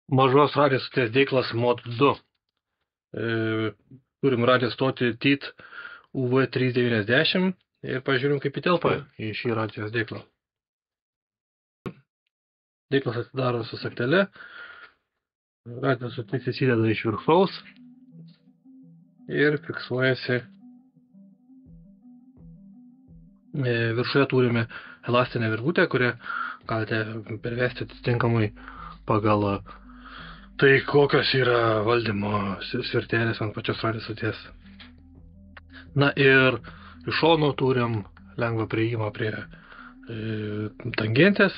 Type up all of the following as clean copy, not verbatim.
Mažos radijo stoties dėklas mod 2. Turim radijo stotį TIT UV390 ir pažiūrim, kaip įtelpa į šį radijos dėklą. Dėklas atsidaro su saktele. Radijos stotis įsideda iš viršaus ir fiksuojasi. Viršuje turime elastinę virvutę, kurią galite pervesti atitinkamai pagal tai, kokios yra valdymo svirtelės ant pačios radijo stoties. Na ir iš šono turim lengvą priėjimą prie tangentės.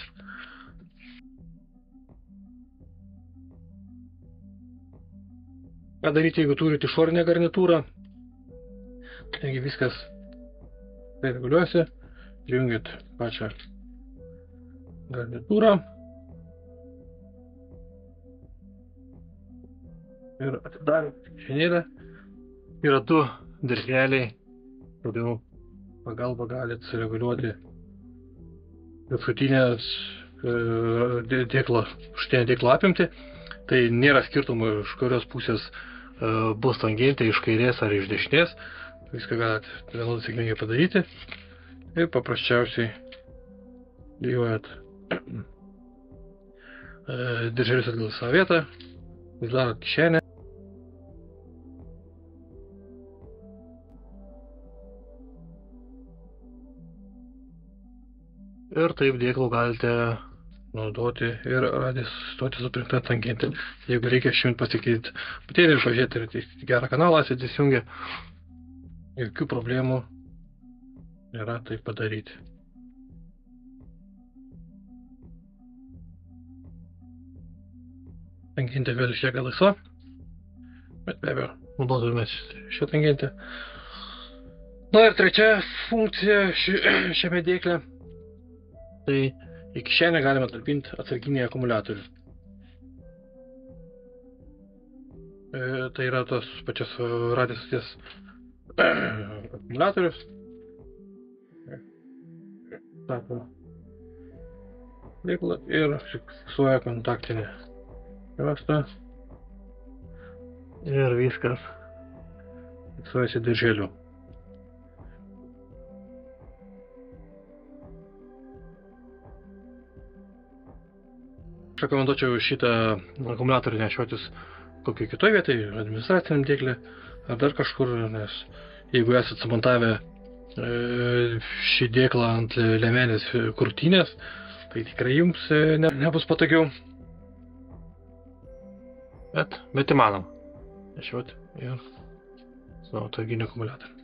Ką daryti, jeigu turite išorinę garnitūrą? Taigi viskas reguliuosi, jungiat pačią garnitūrą ir atidarėt kišenėlę. Yra du dirželiai, kurių pagalba galite sureguliuoti viršutinės dėklo apimtį. Tai nėra skirtumo, iš kurios pusės bus tangentė, iš kairės ar iš dešinės. Viską galite vienodai sėkmingai padaryti. Ir paprasčiausiai dėjuojat dirželius atgal į savo vietą, uždarot kišenę. Ir taip dėklų galite naudoti ir radijo stotį su prijungta tangentė. Jeigu reikia šiandien pasikeiti patėlį ir pažiūrėti, ir gerą kanalą esate įsijungę, jokių problemų nėra tai padaryti. Tangentė vėl išlieka laisva, bet be abejo naudotumės šią tangentę. Na ir trečia funkcija šiame dėkle, tai į kišenę galime talpinti atsarginį akumuliatorių. Tai yra tos pačios radijo stoties akumuliatorius. Stato dėklą ir fiksuoja kontaktinę juostą. Ir viskas fiksuojasi dirželiu. Aš rekomenduočiau šitą akumuliatorių nešiotis kokioj kitoj vietai, administraciniam dėklė ar dar kažkur, nes jeigu esate sumontavę šį dėklą ant liemenės krūtinės, tai tikrai jums nebus patogiau. Bet įmanom nešioti ir savo atsarginį akumuliatorių.